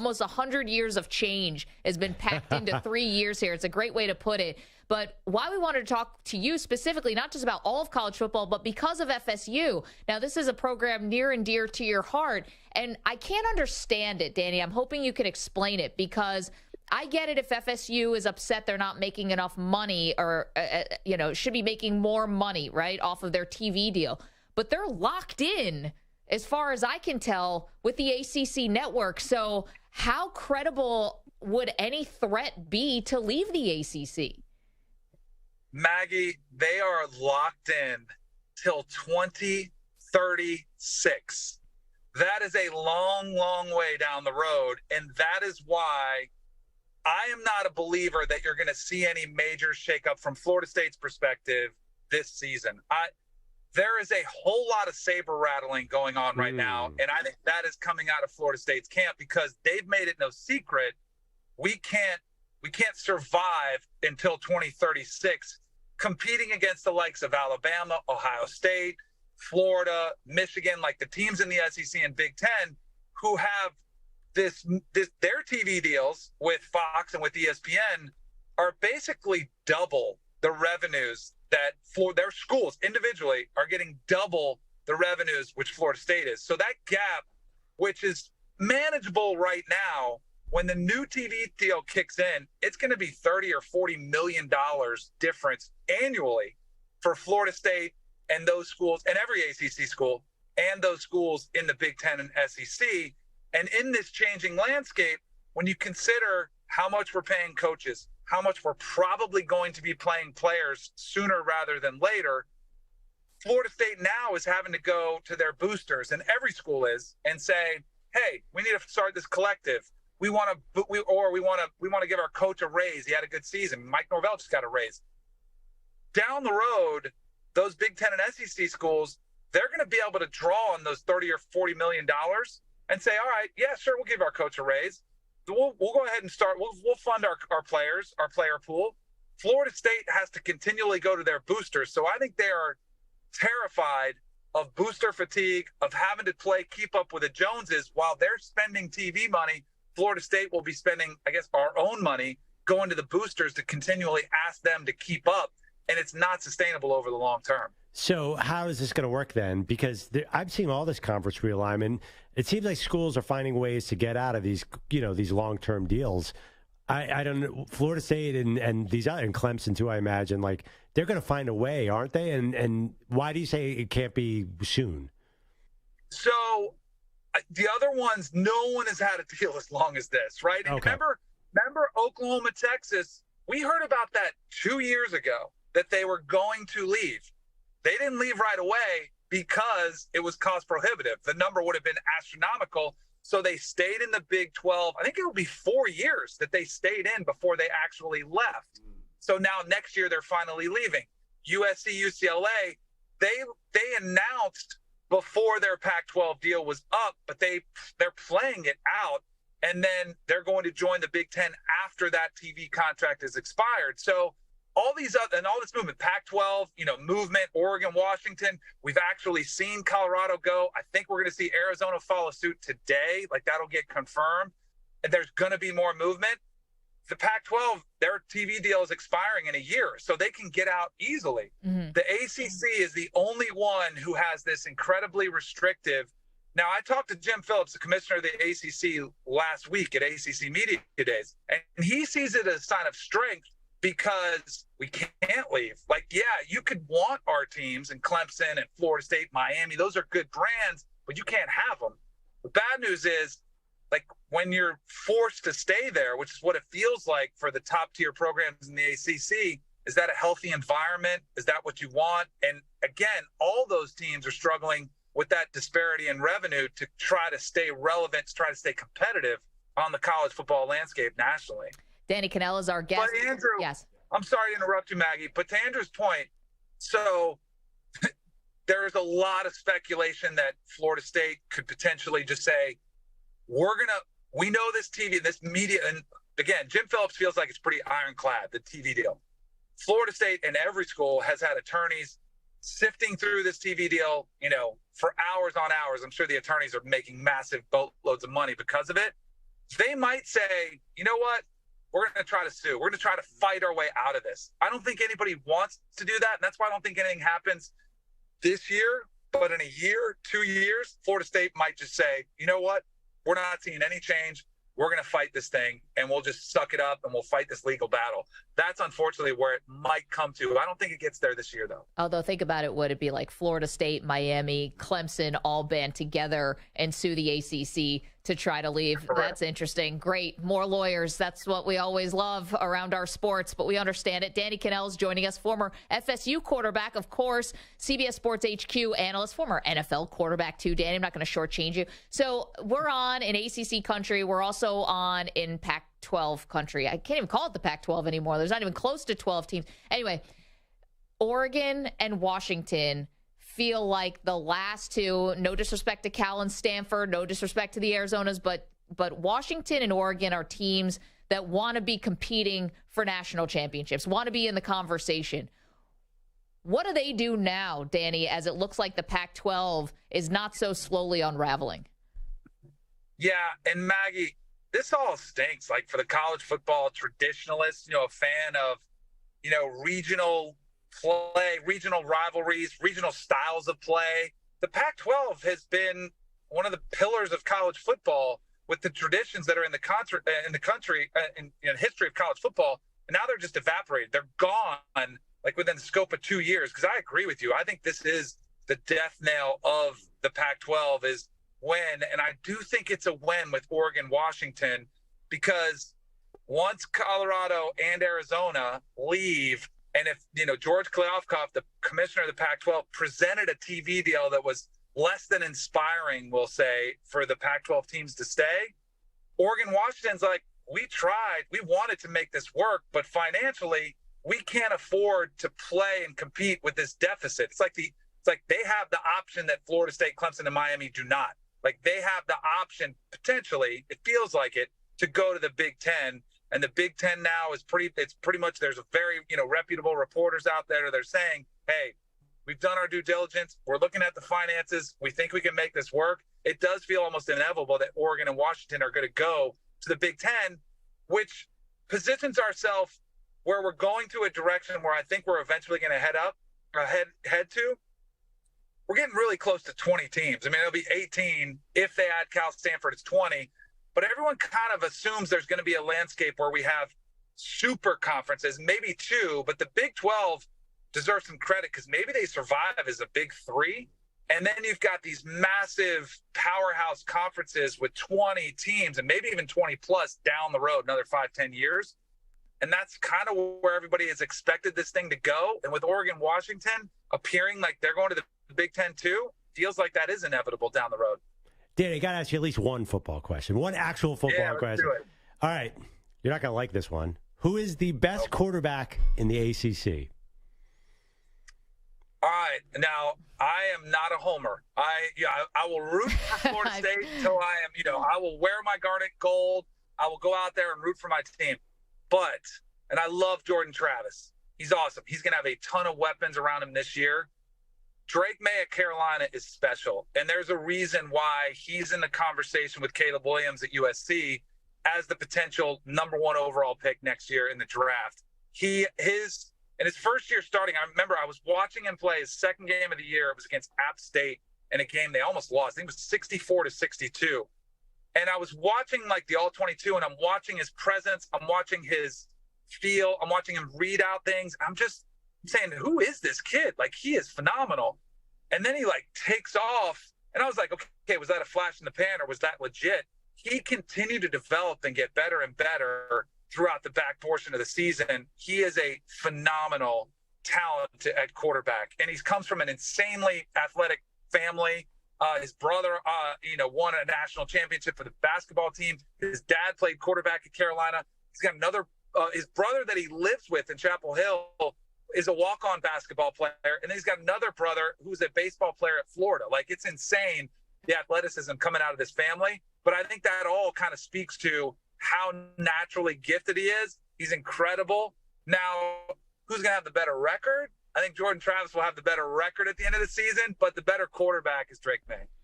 almost 100 years of change has been packed into 3 years here. It's a great way to put it. But why we wanted to talk to you specifically, not just about all of college football, but because of FSU. Now, this is a program near and dear to your heart, and I can't understand it, Danny. I'm hoping you can explain it, because I get it if FSU is upset they're not making enough money, or, should be making more money, right, off of their TV deal. But they're locked in, as far as I can tell, with the ACC network. So how credible would any threat be to leave the ACC? Maggie, they are locked in till 2036. That is a long, long way down the road. And that is why I am not a believer that you're going to see any major shakeup from Florida State's perspective this season. There is a whole lot of saber rattling going on right now. And I think that is coming out of Florida State's camp, because they've made it no secret. We can't survive until 2036 competing against the likes of Alabama, Ohio State, Florida, Michigan, like the teams in the SEC and Big Ten who have their TV deals with Fox and with ESPN are basically double the revenues that for their schools individually are getting double the revenues which Florida State is. So that gap, which is manageable right now, when the new TV deal kicks in, it's going to be $30 or $40 million difference annually for Florida State and those schools, and every ACC school, and those schools in the Big Ten and SEC. And in this changing landscape, when you consider how much we're paying coaches, how much we're probably going to be playing players sooner rather than later, Florida State now is having to go to their boosters, and every school is, and say, hey, we need to start this collective. We want to give our coach a raise. He had a good season. Mike Norvell just got a raise. Down the road, those Big Ten and SEC schools, they're going to be able to draw on those $30 or $40 million and say, all right, yeah, sure, we'll give our coach a raise. We'll go ahead and start. We'll fund our players, our player pool. Florida State has to continually go to their boosters. So I think they are terrified of booster fatigue, of having to keep up with the Joneses while they're spending TV money. Florida State will be spending, I guess, our own money going to the boosters to continually ask them to keep up. And it's not sustainable over the long term. So how is this going to work then? Because I'm seeing all this conference realignment. It seems like schools are finding ways to get out of these, these long-term deals. I don't know. Florida State and these other, and Clemson too, I imagine, like they're going to find a way, aren't they? And why do you say it can't be soon? So the other ones, no one has had a deal as long as this, right? And okay. Remember Oklahoma, Texas? We heard about that 2 years ago, that they were going to leave. They didn't leave right away because it was cost prohibitive. The number would have been astronomical. So they stayed in the Big 12. I think it will be 4 years that they stayed in before they actually left. So now next year they're finally leaving. USC, UCLA, they announced before their Pac-12 deal was up, but they're playing it out, and then they're going to join the Big 10 after that TV contract is expired. So all these other, and all this movement, Pac-12, movement, Oregon, Washington, we've actually seen Colorado go. I think we're going to see Arizona follow suit today. Like, that'll get confirmed. And there's going to be more movement. The Pac-12, their TV deal is expiring in a year, so they can get out easily. Mm-hmm. The ACC is the only one who has this incredibly restrictive. Now, I talked to Jim Phillips, the commissioner of the ACC, last week at ACC Media Days, and he sees it as a sign of strength because we can't leave. Like, yeah, you could want our teams in Clemson and Florida State, Miami. Those are good brands, but you can't have them. The bad news is, like, when you're forced to stay there, which is what it feels like for the top tier programs in the ACC, is that a healthy environment? Is that what you want? And again, all those teams are struggling with that disparity in revenue to try to stay relevant, to try to stay competitive on the college football landscape nationally. Danny Kanell is our guest. But Andrew, yes. I'm sorry to interrupt you, Maggie, but to Andrew's point, so there is a lot of speculation that Florida State could potentially just say, we know this TV, this media, and again, Jim Phillips feels like it's pretty ironclad, the TV deal. Florida State and every school has had attorneys sifting through this TV deal, for hours on hours. I'm sure the attorneys are making massive boatloads of money because of it. they might say, you know what? We're going to try to sue. We're going to try to fight our way out of this. I don't think anybody wants to do that. And that's why I don't think anything happens this year. But in a year, 2 years, Florida State might just say, you know what? We're not seeing any change. We're going to fight this thing, and we'll just suck it up, and we'll fight this legal battle. That's unfortunately where it might come to. I don't think it gets there this year, though. Although, think about it, would it be like Florida State, Miami, Clemson all band together and sue the ACC to try to leave? Correct. That's interesting. Great. More lawyers. That's what we always love around our sports, but we understand it. Danny Kanell is joining us, former FSU quarterback, of course, CBS Sports HQ analyst, former NFL quarterback too. Danny, I'm not going to shortchange you. So we're on in ACC country. We're also on in Pac-12 country. I can't even call it the Pac-12 anymore. There's not even close to 12 teams. Anyway, Oregon and Washington feel like the last two. No disrespect to Cal and Stanford, no disrespect to the Arizonas, but Washington and Oregon are teams that want to be competing for national championships, want to be in the conversation. What do they do now, Danny, as it looks like the Pac-12 is not so slowly unraveling? Yeah, and Maggie, this all stinks. Like, for the college football traditionalist, a fan of, regional play, regional rivalries, regional styles of play. The Pac-12 has been one of the pillars of college football with the traditions that are in the country, in history of college football. And now they're just evaporated. They're gone, like, within the scope of 2 years. Because I agree with you. I think this is the death knell of the Pac-12 is when, and I do think it's a win with Oregon, Washington, because once Colorado and Arizona leave, and if, George Kliavkoff, the commissioner of the Pac-12, presented a TV deal that was less than inspiring, we'll say, for the Pac-12 teams to stay, Oregon, Washington's like, we tried, we wanted to make this work, but financially, we can't afford to play and compete with this deficit. It's like they have the option that Florida State, Clemson, and Miami do not. Like, they have the option, potentially, it feels like it, to go to the Big Ten. And the Big Ten now is pretty much, there's a very, reputable reporters out there that are saying, hey, we've done our due diligence. We're looking at the finances. We think we can make this work. It does feel almost inevitable that Oregon and Washington are going to go to the Big Ten, which positions ourselves where we're going to a direction where I think we're eventually going to head to. We're getting really close to 20 teams. I mean, it'll be 18. If they add Cal, Stanford, it's 20. But everyone kind of assumes there's going to be a landscape where we have super conferences, maybe two, but the Big 12 deserves some credit because maybe they survive as a Big 3. And then you've got these massive powerhouse conferences with 20 teams and maybe even 20 plus down the road, another 5-10 years. And that's kind of where everybody has expected this thing to go. And with Oregon, Washington appearing like they're going to the Big Ten too, feels like that is inevitable down the road. Danny, I got to ask you at least one football question, one actual football question. Do it. All right. You're not going to like this one. Who is the best quarterback in the ACC? All right. Now, I am not a homer. I will root for Florida State until I am, I will wear my garnet gold. I will go out there and root for my team. But, and I love Jordan Travis. He's awesome. He's going to have a ton of weapons around him this year. Drake May at Carolina is special, and there's a reason why he's in the conversation with Caleb Williams at USC as the potential number 1 overall pick next year in the draft. In his first year starting, I remember I was watching him play his second game of the year. It was against App State in a game they almost lost. I think it was 64-62. And I was watching like the All-22, and I'm watching his presence. I'm watching his feel. I'm watching him read out things. I'm just saying, who is this kid? Like, he is phenomenal. And then he takes off, and I was like, okay, was that a flash in the pan or was that legit? He continued to develop and get better and better throughout the back portion of the season. He is a phenomenal talent at quarterback, and he comes from an insanely athletic family. His brother, won a national championship for the basketball team. His dad played quarterback at Carolina. He's got another, his brother that he lives with in Chapel Hill is a walk-on basketball player. And then he's got another brother who's a baseball player at Florida. Like, it's insane, the athleticism coming out of this family. But I think that all kind of speaks to how naturally gifted he is. He's incredible. Now, who's going to have the better record? I think Jordan Travis will have the better record at the end of the season, but the better quarterback is Drake May.